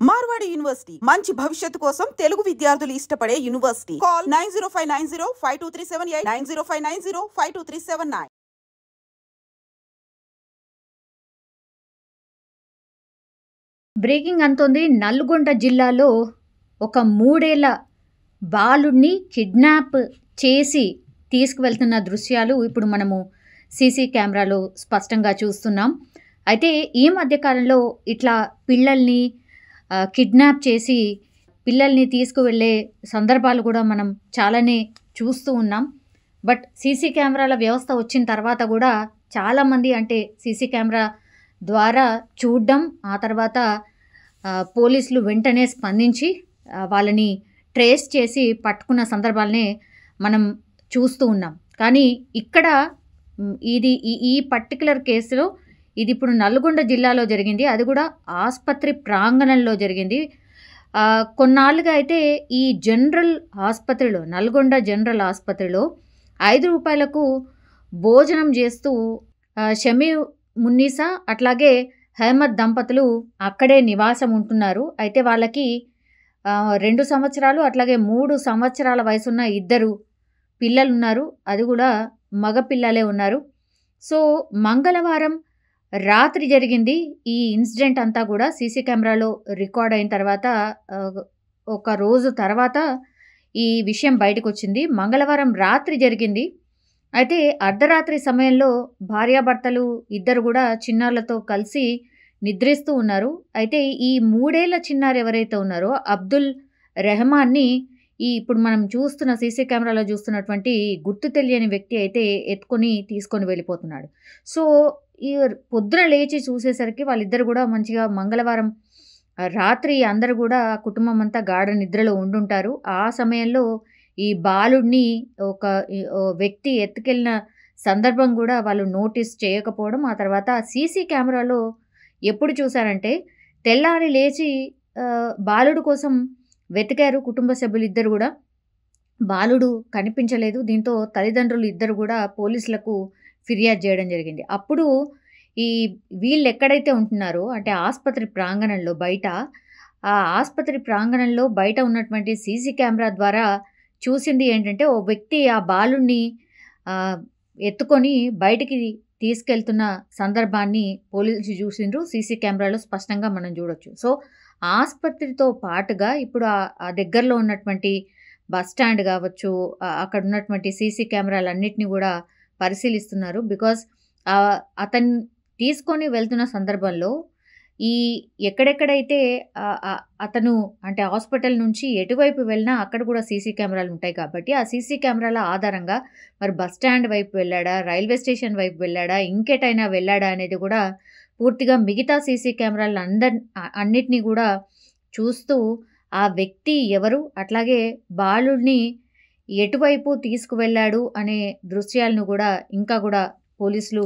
Marwadi university మంచి భవిష్యత్తు కోసం తెలుగు విద్యార్థులు ఇష్టపడే యూనివర్సిటీ. కాల్ 9059052378 9059052379. బ్రేకింగ్ అంతోంది. నల్గొండ జిల్లాలో ఒక 3 ఏళ్ల బాలుడిని కిడ్నాప్ చేసి తీసుకువెళ్తున్న దృశ్యాలు ఇప్పుడు మనము సీసీ కెమెరాలో స్పష్టంగా చూస్తున్నాం. అయితే ఈ మధ్యకాలంలో ఇట్లా పిల్లల్ని కిడ్నాప్ చేసి పిల్లల్ని తీసుకువెళ్ళే సందర్భాలు కూడా మనం చాలానే చూస్తూ ఉన్నాం. బట్ సీసీ కెమెరాల వ్యవస్థ వచ్చిన తర్వాత కూడా చాలామంది అంటే సీసీ కెమెరా ద్వారా చూడడం, ఆ తర్వాత పోలీసులు వెంటనే స్పందించి వాళ్ళని ట్రేస్ చేసి పట్టుకున్న సందర్భాలనే మనం చూస్తూ ఉన్నాం. కానీ ఇక్కడ ఇది ఈ పర్టికులర్ కేసులో ఇది ఇప్పుడు నల్గొండ జిల్లాలో జరిగింది. అది కూడా ఆసుపత్రి ప్రాంగణంలో జరిగింది. కొన్నాళ్ళుగా అయితే ఈ జనరల్ ఆసుపత్రిలో, నల్గొండ జనరల్ ఆసుపత్రిలో 5 రూపాయలకు భోజనం చేస్తూ షమీ మున్నీసా అట్లాగే అహ్మద్ దంపతులు అక్కడే నివాసం ఉంటున్నారు. అయితే వాళ్ళకి 2 సంవత్సరాలు అట్లాగే 3 సంవత్సరాల వయసున్న 2 పిల్లలు ఉన్నారు. అది కూడా మగ పిల్లలే ఉన్నారు. సో మంగళవారం రాత్రి జరిగింది ఈ ఇన్సిడెంట్ అంతా కూడా. సీసీ కెమెరాలో రికార్డ్ అయిన తర్వాత ఒక రోజు తర్వాత ఈ విషయం బయటకు వచ్చింది. మంగళవారం రాత్రి జరిగింది. అయితే అర్ధరాత్రి సమయంలో భార్యాభర్తలు 2 కూడా చిన్నారులతో కలిసి నిద్రిస్తూ ఉన్నారు. అయితే ఈ 3 ఏళ్ల చిన్నారు ఎవరైతే ఉన్నారో అబ్దుల్ రెహమాన్ని ఇప్పుడు మనం చూస్తున్న సీసీ కెమెరాలో చూస్తున్నటువంటి గుర్తు తెలియని వ్యక్తి అయితే తీసుకొని వెళ్ళిపోతున్నాడు. సో ఈ పొద్దున లేచి చూసేసరికి వాళ్ళిద్దరు కూడా మంచిగా మంగళవారం రాత్రి అందరూ కూడా కుటుంబం అంతా గాఢ నిద్రలో ఉండుంటారు. ఆ సమయంలో ఈ బాలుడిని ఒక వ్యక్తి ఎత్తుకెళ్ళిన సందర్భం కూడా వాళ్ళు నోటీస్ చేయకపోవడం, ఆ తర్వాత సీసీ కెమెరాలో ఎప్పుడు చూశారంటే తెల్లారి లేచి బాలుడు కోసం వెతికారు కుటుంబ సభ్యులు 2 కూడా. బాలుడు కనిపించలేదు. దీంతో తల్లిదండ్రులు 2 కూడా పోలీసులకు ఫిర్యాదు చేయడం జరిగింది. అప్పుడు వీళ్ళు ఎక్కడైతే ఉంటున్నారో అంటే ఆసుపత్రి ప్రాంగణంలో బయట, ఆ ఆసుపత్రి ప్రాంగణంలో బయట ఉన్నటువంటి సీసీ కెమెరా ద్వారా చూసింది ఏంటంటే ఓ వ్యక్తి ఆ బాలుడిని ఎత్తుకొని బయటికి తీసుకెళ్తున్న సందర్భాన్ని పోలీసులు చూసిండ్రు. సీసీ కెమెరాలో స్పష్టంగా మనం చూడొచ్చు. సో ఆసుపత్రితో పాటుగా ఇప్పుడు ఆ దగ్గరలో ఉన్నటువంటి బస్ స్టాండ్ కావచ్చు, అక్కడ ఉన్నటువంటి సీసీ కెమెరాలన్నింటినీ కూడా పరిశీలిస్తున్నారు. బికాజ్ అతను తీసుకొని వెళ్తున్న సందర్భంలో ఎక్కడెక్కడైతే అతను అంటే హాస్పిటల్ నుంచి ఎటువైపు వెళ్ళినా అక్కడ కూడా సీసీ కెమెరాలు ఉంటాయి కాబట్టి ఆ సీసీ కెమెరాల ఆధారంగా మరి బస్ స్టాండ్ వైపు వెళ్ళాడా, రైల్వే స్టేషన్ వైపు వెళ్ళాడా, ఇంకెటైనా వెళ్ళాడా అనేది కూడా పూర్తిగా మిగతా సీసీ కెమెరాలు అన్నిటినీ కూడా చూస్తూ ఆ వ్యక్తి ఎవరు, అట్లాగే బాలుడిని ఎటువైపు తీసుకువెళ్ళాడు అనే దృశ్యాలను కూడా ఇంకా కూడా పోలీసులు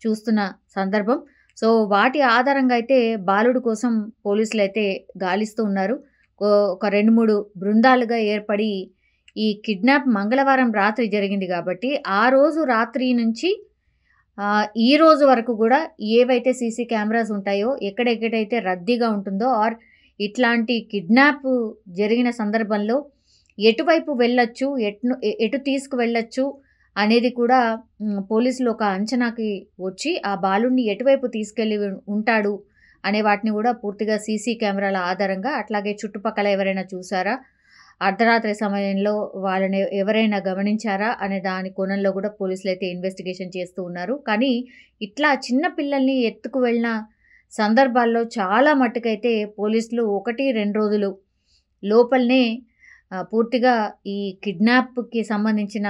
చూస్తున్న సందర్భం. సో వాటి ఆధారంగా అయితే బాలుడు కోసం పోలీసులు అయితే గాలిస్తూ ఉన్నారు. ఒక 2-3 బృందాలుగా ఏర్పడి ఈ కిడ్నాప్ మంగళవారం రాత్రి జరిగింది కాబట్టి ఆ రోజు రాత్రి నుంచి ఈ రోజు వరకు కూడా ఏవైతే సీసీ కెమెరాస్ ఉంటాయో, ఎక్కడెక్కడైతే రద్దీగా ఉంటుందో ఆర్ ఇట్లాంటి కిడ్నాప్ జరిగిన సందర్భంలో ఎటువైపు వెళ్ళొచ్చు, ఎటు తీసుకువెళ్ళొచ్చు అనేది కూడా పోలీసులు ఒక అంచనాకి వచ్చి ఆ బాలుడిని ఎటువైపు తీసుకెళ్ళి ఉంటాడు అనే వాటిని కూడా పూర్తిగా సీసీ కెమెరాల ఆధారంగా, అట్లాగే చుట్టుపక్కల ఎవరైనా చూసారా, అర్ధరాత్రి సమయంలో వాళ్ళని ఎవరైనా గమనించారా అనే దాని కోణంలో కూడా పోలీసులు అయితే ఇన్వెస్టిగేషన్ చేస్తూ ఉన్నారు. కానీ ఇట్లా చిన్న పిల్లల్ని ఎత్తుకు వెళ్ళిన సందర్భాల్లో చాలా మట్టుకైతే పోలీసులు 1-2 రోజులు లోపలనే పూర్తిగా ఈ కిడ్నాప్కి సంబంధించిన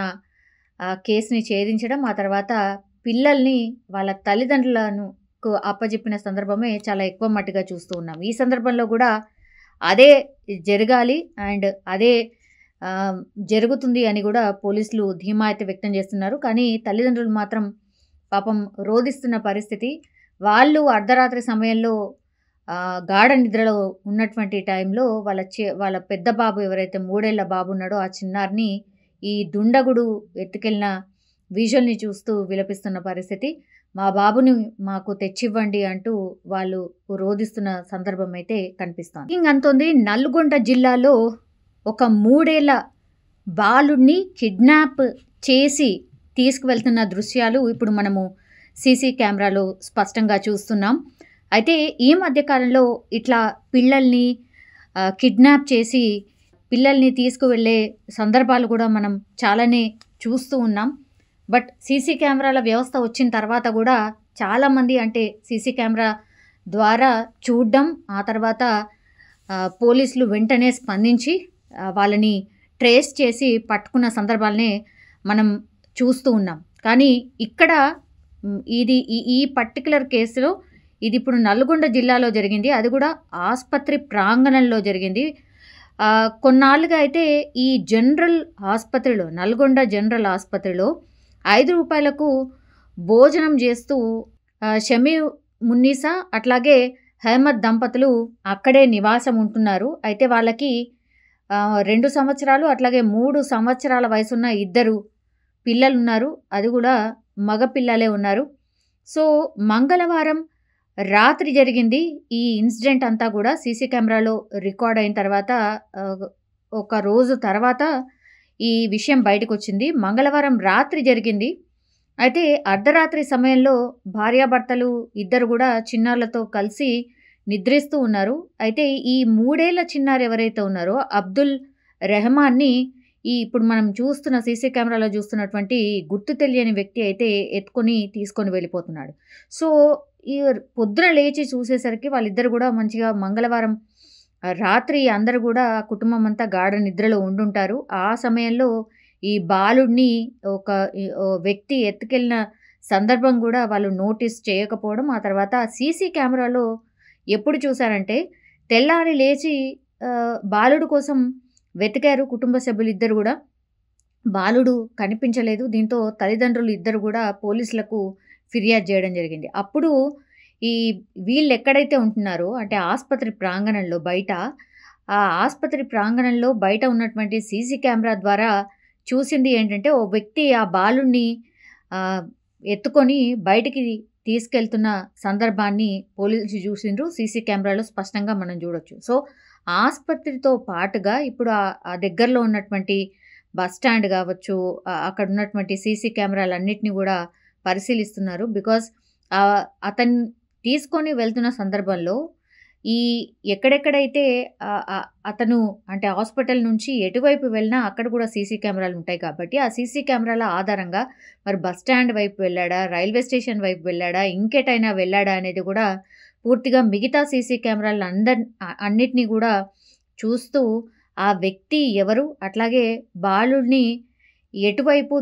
కేసుని ఛేదించడం, ఆ తర్వాత పిల్లల్ని వాళ్ళ తల్లిదండ్రులను అప్పజెప్పిన సందర్భమే చాలా ఎక్కువ మట్టుగా చూస్తూ ఉన్నాం. ఈ సందర్భంలో కూడా అదే జరగాలి అండ్ అదే జరుగుతుంది అని కూడా పోలీసులు ధీమా అయితే వ్యక్తం చేస్తున్నారు. కానీ తల్లిదండ్రులు మాత్రం పాపం రోధిస్తున్న పరిస్థితి. వాళ్ళు అర్ధరాత్రి సమయంలో గాఢ నిద్రలో ఉన్నటువంటి టైంలో వాళ్ళ పెద్ద బాబు ఎవరైతే 3 ఏళ్ల బాబు ఉన్నాడో ఆ చిన్నారిని ఈ దుండగుడు ఎత్తుకెళ్ళిన విజువల్ని చూస్తూ విలపిస్తున్న పరిస్థితి. మా బాబుని మాకు తెచ్చివ్వండి అంటూ వాళ్ళు రోదిస్తున్న సందర్భం అయితే కనిపిస్తోంది. ఇంకంతోంది నల్గొండ జిల్లాలో ఒక 3 ఏళ్ల బాలుడిని కిడ్నాప్ చేసి తీసుకువెళ్తున్న దృశ్యాలు ఇప్పుడు మనము సీసీ కెమెరాలో స్పష్టంగా చూస్తున్నాం. అయితే ఈ మధ్యకాలంలో ఇట్లా పిల్లల్ని కిడ్నాప్ చేసి పిల్లల్ని తీసుకువెళ్ళే సందర్భాలు కూడా మనం చాలానే చూస్తూ ఉన్నాం. బట్ సీసీ కెమెరాల వ్యవస్థ వచ్చిన తర్వాత కూడా చాలామంది అంటే సీసీ కెమెరా ద్వారా చూడడం, ఆ తర్వాత పోలీసులు వెంటనే స్పందించి వాళ్ళని ట్రేస్ చేసి పట్టుకున్న సందర్భాలనే మనం చూస్తూ ఉన్నాం. కానీ ఇక్కడ ఇది ఈ పర్టికులర్ కేసులో ఇది ఇప్పుడు నల్గొండ జిల్లాలో జరిగింది. అది కూడా ఆసుపత్రి ప్రాంగణంలో జరిగింది. కొన్నాళ్ళుగా అయితే ఈ జనరల్ ఆసుపత్రిలో, నల్గొండ జనరల్ ఆసుపత్రిలో 5 రూపాయలకు భోజనం చేస్తూ షమీ మున్నీసా అట్లాగే అహ్మద్ దంపతులు అక్కడే నివాసం ఉంటున్నారు. అయితే వాళ్ళకి 2 సంవత్సరాలు అట్లాగే 3 సంవత్సరాల వయసున్న 2 పిల్లలు ఉన్నారు. అది కూడా మగ పిల్లలే ఉన్నారు. సో మంగళవారం రాత్రి జరిగింది ఈ ఇన్సిడెంట్ అంతా కూడా. సీసీ కెమెరాలో రికార్డ్ అయిన తర్వాత ఒక రోజు తర్వాత ఈ విషయం బయటకు వచ్చింది. మంగళవారం రాత్రి జరిగింది. అయితే అర్ధరాత్రి సమయంలో భార్యాభర్తలు ఇద్దరు కూడా చిన్నారులతో కలిసి నిద్రిస్తూ ఉన్నారు. అయితే ఈ 3 ఏళ్ల చిన్నారు ఎవరైతే ఉన్నారో అబ్దుల్ రెహమాన్ని ఇప్పుడు మనం చూస్తున్న సీసీ కెమెరాలో చూస్తున్నటువంటి గుర్తు తెలియని వ్యక్తి అయితే ఎత్తుకొని తీసుకొని వెళ్ళిపోతున్నాడు. సో ఈ పొద్దున లేచి చూసేసరికి వాళ్ళిద్దరు కూడా మంచిగా మంగళవారం రాత్రి అందరూ కూడా కుటుంబం అంతా గాఢ నిద్రలో ఉండుంటారు. ఆ సమయంలో ఈ బాలుడిని ఒక వ్యక్తి ఎత్తుకెళ్ళిన సందర్భం కూడా వాళ్ళు నోటీస్ చేయకపోవడం, ఆ తర్వాత సీసీ కెమెరాలో ఎప్పుడు చూశారంటే తెల్లారి లేచి బాలుడు కోసం వెతికారు కుటుంబ సభ్యులు ఇద్దరు కూడా. బాలుడు కనిపించలేదు. దీంతో తల్లిదండ్రులు ఇద్దరు కూడా పోలీసులకు ఫిర్యాదు చేయడం జరిగింది. అప్పుడు వీళ్ళు ఎక్కడైతే ఉంటున్నారో అంటే ఆసుపత్రి ప్రాంగణంలో బయట, ఆ ఆసుపత్రి ప్రాంగణంలో బయట ఉన్నటువంటి సీసీ కెమెరా ద్వారా చూసింది ఏంటంటే ఓ వ్యక్తి ఆ బాలుడిని ఎత్తుకొని బయటికి తీసుకెళ్తున్న సందర్భాన్ని పోలీసులు చూసిండ్రు. సీసీ కెమెరాలో స్పష్టంగా మనం చూడొచ్చు. సో ఆసుపత్రితో పాటుగా ఇప్పుడు ఆ దగ్గరలో ఉన్నటువంటి బస్ స్టాండ్ కావచ్చు, అక్కడ ఉన్నటువంటి సీసీ కెమెరాలన్నిటిని కూడా పరిశీలిస్తున్నారు. బికాజ్ అతను తీసుకొని వెళ్తున్న సందర్భంలో ఎక్కడెక్కడైతే అతను అంటే హాస్పిటల్ నుంచి ఎటువైపు వెళ్ళినా అక్కడ కూడా సీసీ కెమెరాలు ఉంటాయి కాబట్టి ఆ సీసీ కెమెరాల ఆధారంగా మరి బస్ స్టాండ్ వైపు వెళ్ళాడా, రైల్వే స్టేషన్ వైపు వెళ్ళాడా, ఇంకెటైనా వెళ్ళాడా అనేది కూడా పూర్తిగా మిగతా సీసీ కెమెరాలు అన్నిటినీ కూడా చూస్తూ ఆ వ్యక్తి ఎవరు, అట్లాగే బాలుడిని ఎటువైపు